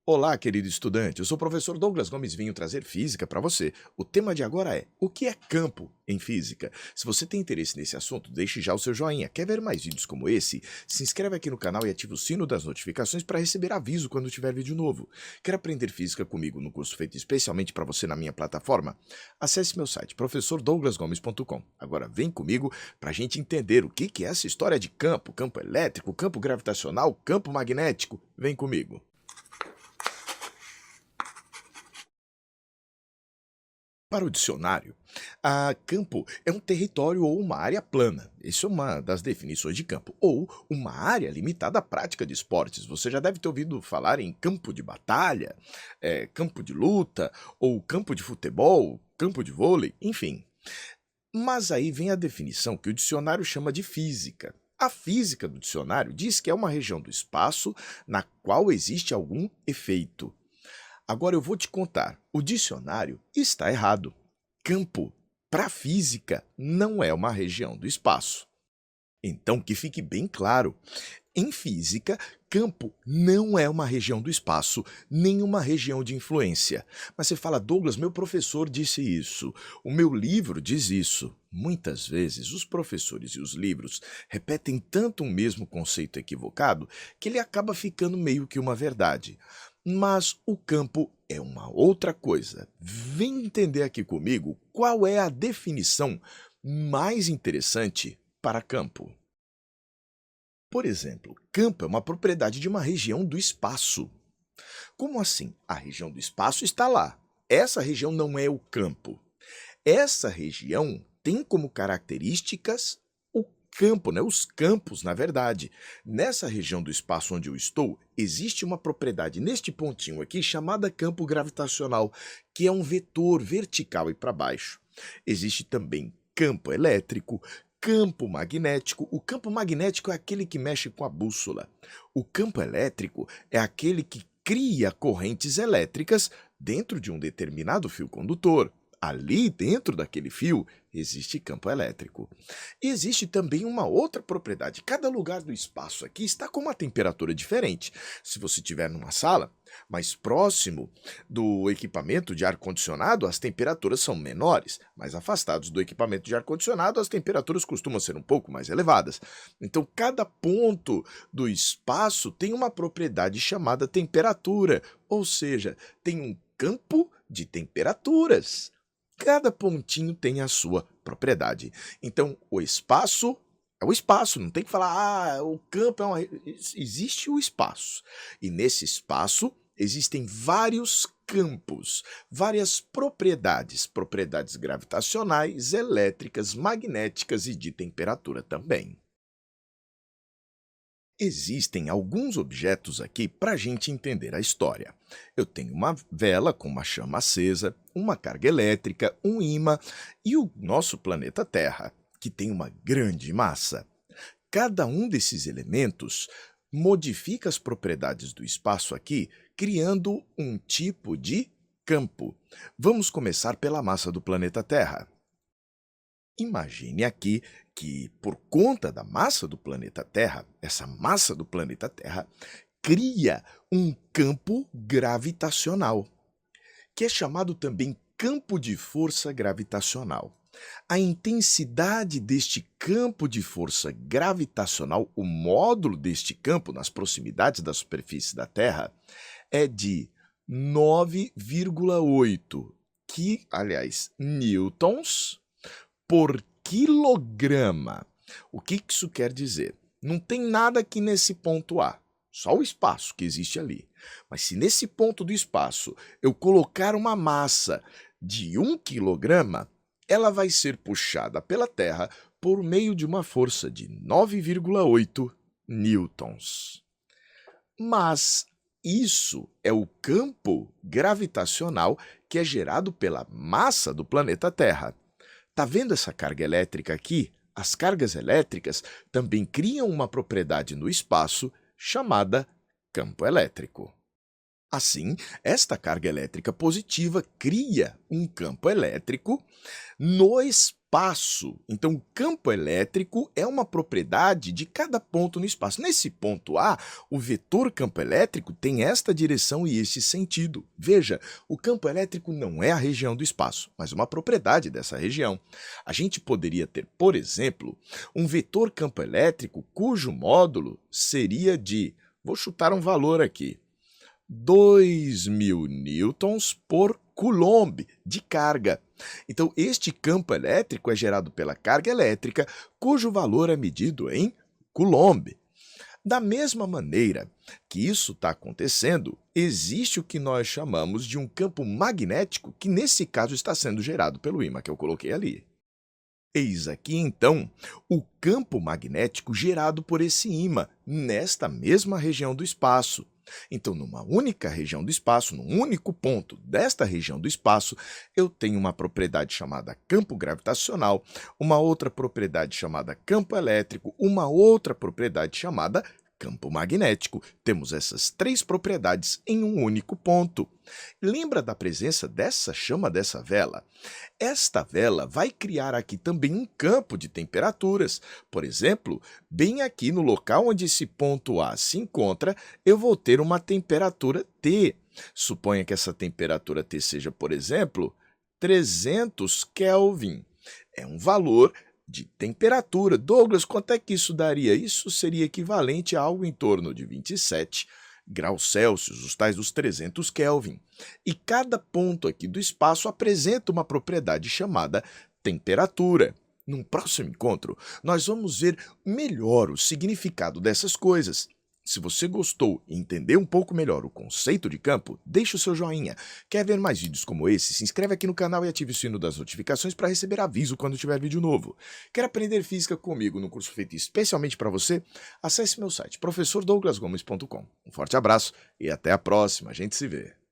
Olá, querido estudante. Eu sou o professor Douglas Gomes e venho trazer física para você. O tema de agora é: o que é campo em física? Se você tem interesse nesse assunto, deixe já o seu joinha. Quer ver mais vídeos como esse? Se inscreve aqui no canal e ative o sino das notificações para receber aviso quando tiver vídeo novo. Quer aprender física comigo no curso feito especialmente para você na minha plataforma? Acesse meu site professordouglasgomes.com. Agora vem comigo para a gente entender o que é essa história de campo, campo elétrico, campo gravitacional, campo magnético. Vem comigo. Para o dicionário, campo é um território ou uma área plana. Isso é uma das definições de campo. Ou uma área limitada à prática de esportes. Você já deve ter ouvido falar em campo de batalha, campo de luta, ou campo de futebol, campo de vôlei, enfim. Mas aí vem a definição que o dicionário chama de física. A física do dicionário diz que é uma região do espaço na qual existe algum efeito. Agora eu vou te contar, o dicionário está errado. Campo, para a física, não é uma região do espaço. Então, que fique bem claro, em física, campo não é uma região do espaço, nem uma região de influência. Mas você fala: Douglas, meu professor disse isso, o meu livro diz isso. Muitas vezes, os professores e os livros repetem tanto um mesmo conceito equivocado que ele acaba ficando meio que uma verdade. Mas o campo é uma outra coisa. Vem entender aqui comigo qual é a definição mais interessante para campo. Por exemplo, campo é uma propriedade de uma região do espaço. Como assim? A região do espaço está lá. Essa região não é o campo. Essa região tem como características o campo, né? Os campos, na verdade. Nessa região do espaço onde eu estou, existe uma propriedade neste pontinho aqui chamada campo gravitacional, que é um vetor vertical e para baixo. Existe também campo elétrico, campo magnético. O campo magnético é aquele que mexe com a bússola. O campo elétrico é aquele que cria correntes elétricas dentro de um determinado fio condutor. Ali dentro daquele fio existe campo elétrico. E existe também uma outra propriedade. Cada lugar do espaço aqui está com uma temperatura diferente. Se você estiver numa sala mais próximo do equipamento de ar-condicionado, as temperaturas são menores. Mais afastados do equipamento de ar-condicionado, as temperaturas costumam ser um pouco mais elevadas. Então, cada ponto do espaço tem uma propriedade chamada temperatura, ou seja, tem um campo de temperaturas. Cada pontinho tem a sua propriedade. Então, o espaço é o espaço, não tem que falar: o campo é uma. Existe o espaço. E nesse espaço existem vários campos, várias propriedades, propriedades gravitacionais, elétricas, magnéticas e de temperatura também. Existem alguns objetos aqui para a gente entender a história. Eu tenho uma vela com uma chama acesa, uma carga elétrica, um ímã e o nosso planeta Terra, que tem uma grande massa. Cada um desses elementos modifica as propriedades do espaço aqui, criando um tipo de campo. Vamos começar pela massa do planeta Terra. Imagine aqui que, por conta da massa do planeta Terra, essa massa do planeta Terra cria um campo gravitacional, que é chamado também campo de força gravitacional. A intensidade deste campo de força gravitacional, o módulo deste campo nas proximidades da superfície da Terra, é de 9,8 newtons por quilograma. O que isso quer dizer? Não tem nada aqui nesse ponto A, só o espaço que existe ali. Mas se nesse ponto do espaço eu colocar uma massa de 1 quilograma, ela vai ser puxada pela Terra por meio de uma força de 9,8 newtons. Mas isso é o campo gravitacional que é gerado pela massa do planeta Terra. Tá vendo essa carga elétrica aqui? As cargas elétricas também criam uma propriedade no espaço chamada campo elétrico. Assim, esta carga elétrica positiva cria um campo elétrico no espaço espaço. Então, o campo elétrico é uma propriedade de cada ponto no espaço. Nesse ponto A, o vetor campo elétrico tem esta direção e este sentido. Veja, o campo elétrico não é a região do espaço, mas uma propriedade dessa região. A gente poderia ter, por exemplo, um vetor campo elétrico cujo módulo seria de, vou chutar um valor aqui, 2.000 newtons por coulomb de carga. Então, este campo elétrico é gerado pela carga elétrica, cujo valor é medido em coulomb. Da mesma maneira que isso está acontecendo, existe o que nós chamamos de um campo magnético, que nesse caso está sendo gerado pelo ímã que eu coloquei ali. Eis aqui, então, o campo magnético gerado por esse ímã, nesta mesma região do espaço. Então, numa única região do espaço, num único ponto desta região do espaço, eu tenho uma propriedade chamada campo gravitacional, uma outra propriedade chamada campo elétrico, uma outra propriedade chamada campo magnético. Temos essas três propriedades em um único ponto. Lembra da presença dessa chama dessa vela? Esta vela vai criar aqui também um campo de temperaturas. Por exemplo, bem aqui no local onde esse ponto A se encontra, eu vou ter uma temperatura T. Suponha que essa temperatura T seja, por exemplo, 300 Kelvin. É um valor de temperatura. Douglas, quanto é que isso daria? Isso seria equivalente a algo em torno de 27 graus Celsius, os tais dos 300 Kelvin. E cada ponto aqui do espaço apresenta uma propriedade chamada temperatura. Num próximo encontro, nós vamos ver melhor o significado dessas coisas. Se você gostou e entendeu um pouco melhor o conceito de campo, deixe o seu joinha. Quer ver mais vídeos como esse? Se inscreve aqui no canal e ative o sino das notificações para receber aviso quando tiver vídeo novo. Quer aprender física comigo no curso feito especialmente para você? Acesse meu site professordouglasgomes.com. Um forte abraço e até a próxima. A gente se vê.